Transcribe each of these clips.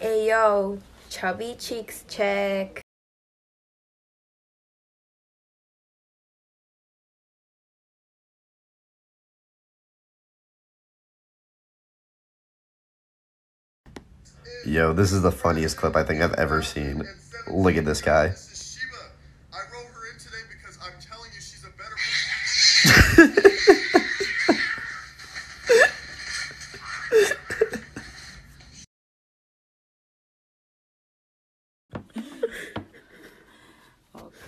Ayo, chubby cheeks check. Yo, this is the funniest clip I think I've ever seen. Look at this guy. I wrote her in today because I'm telling you she's a better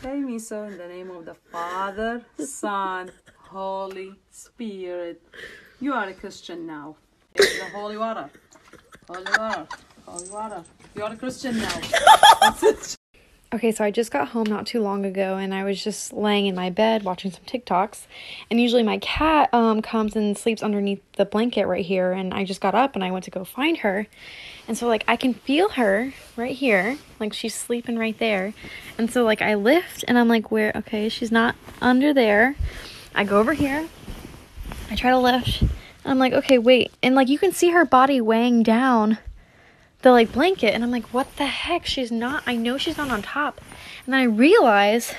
Okay, Miso, in the name of the Father, Son, Holy Spirit. You are a Christian now. It's the holy water. Holy water. Holy water. You are a Christian now. That's it. Okay, so I just got home not too long ago, and I was just laying in my bed watching some TikToks, and usually my cat comes and sleeps underneath the blanket right here, and I just got up and I went to go find her, and so like I can feel her right here, like she's sleeping right there, and so like I lift and I'm like, where? Okay, she's not under there. I go over here, I try to lift, and I'm like, okay, wait, and like you can see her body weighing down the like blanket, and I'm like, what the heck? She's not, I know she's not on top. And then I realize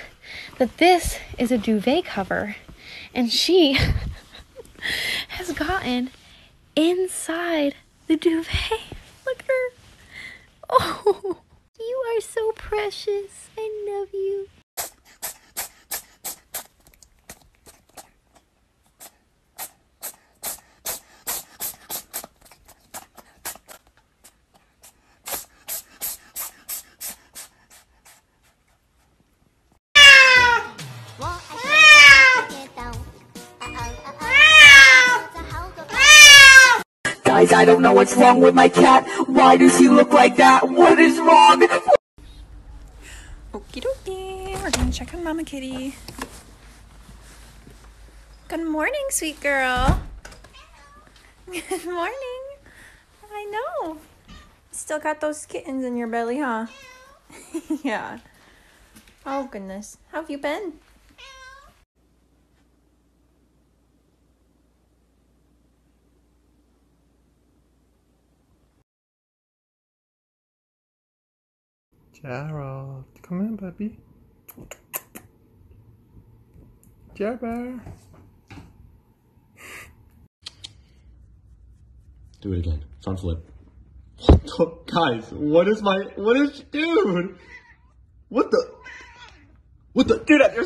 that this is a duvet cover, and she has gotten inside the duvet. Look at her. Oh, you are so precious. I love you. Guys, I don't know what's wrong with my cat. Why does he look like that? What is wrong? Okie dokie. We're gonna check on Mama Kitty. Good morning, sweet girl. Good morning. I know. Still got those kittens in your belly, huh? Yeah. Oh, goodness. How have you been? Gerald, come in, baby. Gerald. Do it again. Front flip. Guys, dude? What the, dude, you're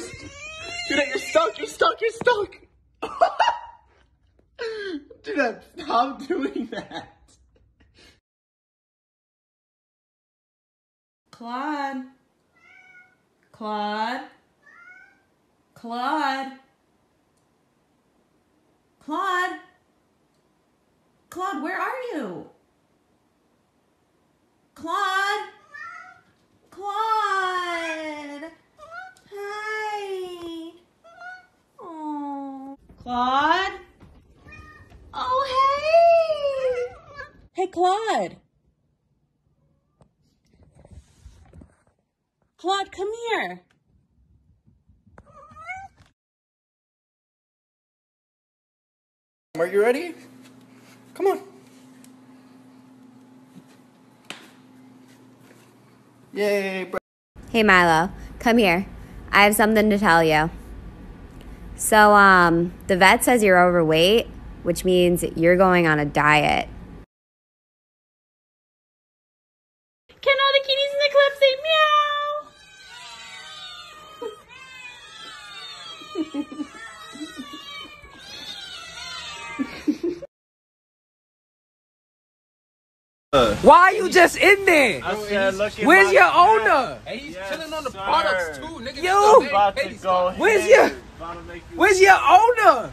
stuck. Dude, stop doing that. Claude, where are you? Claude, hi. Oh, Claude. Oh, hey. Hey, Claude. Claude, come here. Are you ready? Come on. Yay, bro. Hey Milo, come here. I have something to tell you. So, the vet says you're overweight, which means you're going on a diet. Can all the kitties in the club say meow? Why are you just in there? Where's your owner? Hey, he's chilling on the products too, nigga. Yo, where's your owner?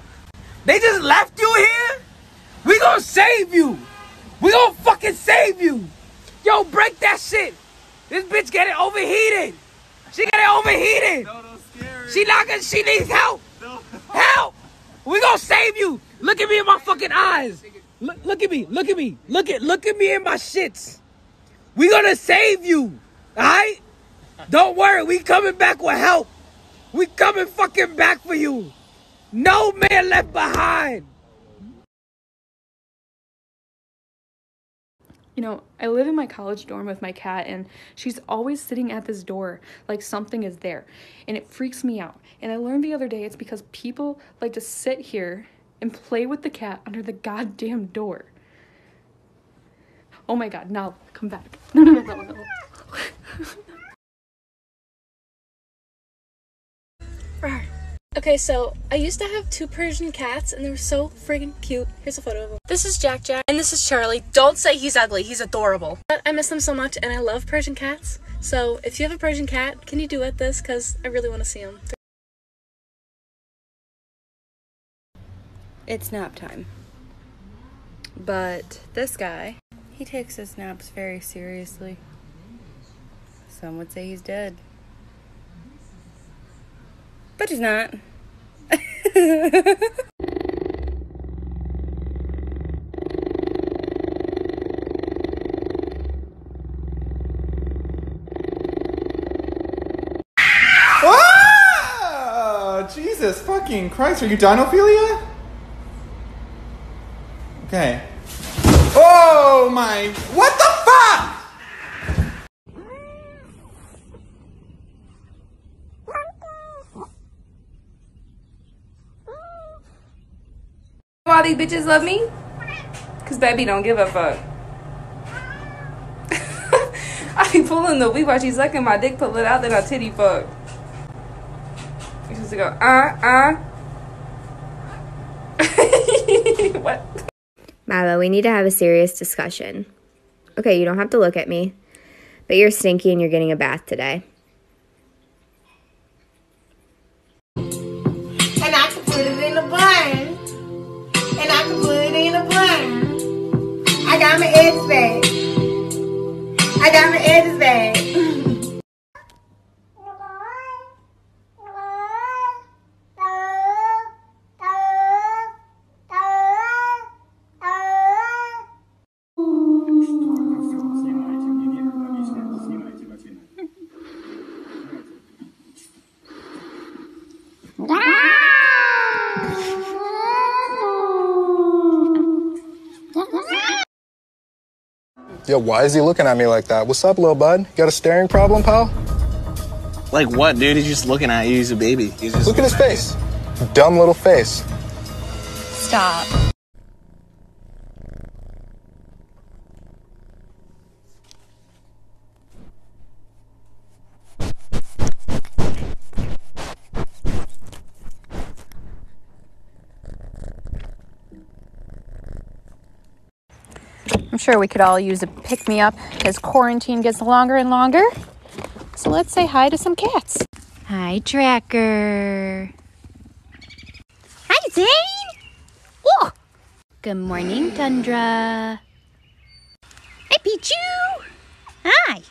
They just left you here? We gonna save you. We gonna fucking save you. Yo, break that shit. This bitch getting overheated. She getting overheated. She needs help. Help. We gonna save you. Look at me in my fucking eyes. Look at me. Look at me in my shits. We gonna save you. Alright? Don't worry. We coming back with help. We coming fucking back for you. No man left behind. You know, I live in my college dorm with my cat, and she's always sitting at this door like something is there, and it freaks me out. And I learned the other day it's because people like to sit here and play with the cat under the goddamn door. Oh my god, now come back. No. Okay, so I used to have 2 Persian cats, and they were so friggin' cute. Here's a photo of them. This is Jack, and this is Charlie. Don't say he's ugly, he's adorable. But I miss them so much, and I love Persian cats. So if you have a Persian cat, can you duet this? Because I really want to see him. It's nap time. But this guy, he takes his naps very seriously. Some would say he's dead. But he's not. Ah! Jesus fucking Christ, are you dinophilia? Okay. Oh my, what the fuck? Why these bitches love me? Cause baby don't give a fuck. I be pulling the weed while she's sucking my dick, pull it out, then I titty fuck. You supposed to go, What? Milo, we need to have a serious discussion. Okay, you don't have to look at me, but you're stinky and you're getting a bath today. And I can put it in a bun. And I can put it in a bun. I got my edges back. I got my edges back. Yo, why is he looking at me like that? What's up, little bud? You got a staring problem, pal? Like what, dude? He's just looking at you. He's a baby. He's just Look at his face. Dumb little face. Stop. I'm sure we could all use a pick-me-up as quarantine gets longer and longer. So let's say hi to some cats. Hi, Tracker. Hi, Zane. Oh. Good morning, Tundra. Hi, Pichu. Hi.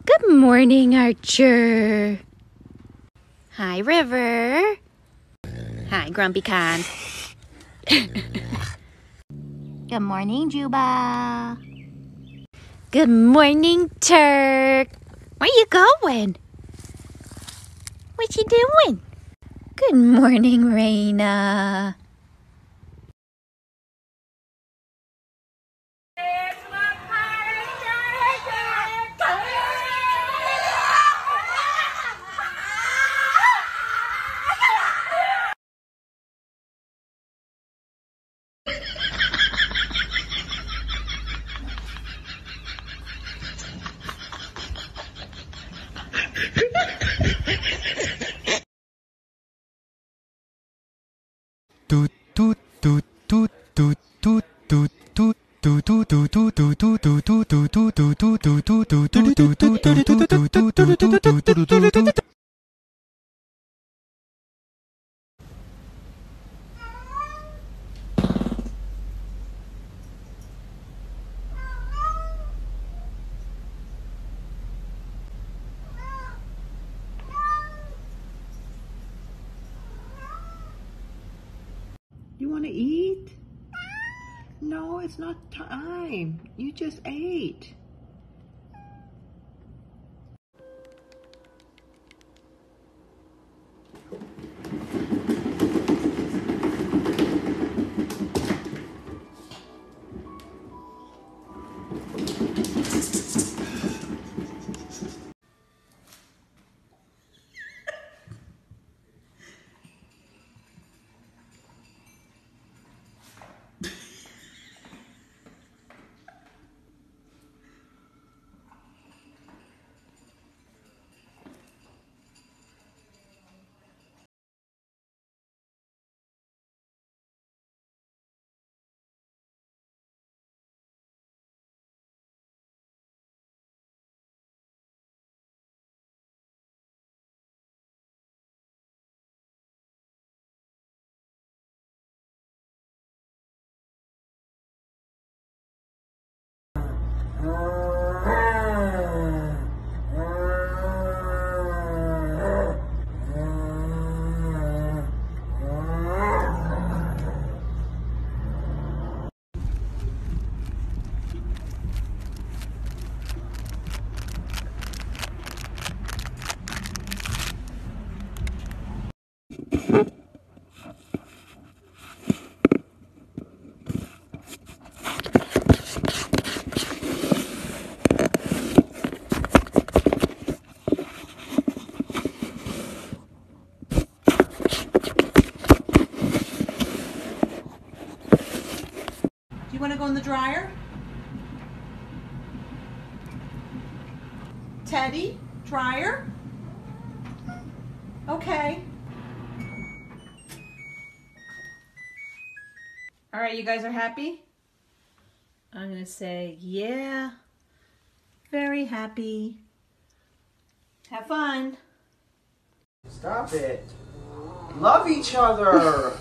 Good morning, Archer. Hi, River. Hi, Grumpy Con. Good morning, Juba. Good morning, Turk. Where you going? What you doing? Good morning, Raina. You want to eat? No, it's not time. You just ate. Teddy, dryer. Okay. All right, you guys are happy? I'm gonna say, yeah, very happy. Have fun. Stop it. Love each other.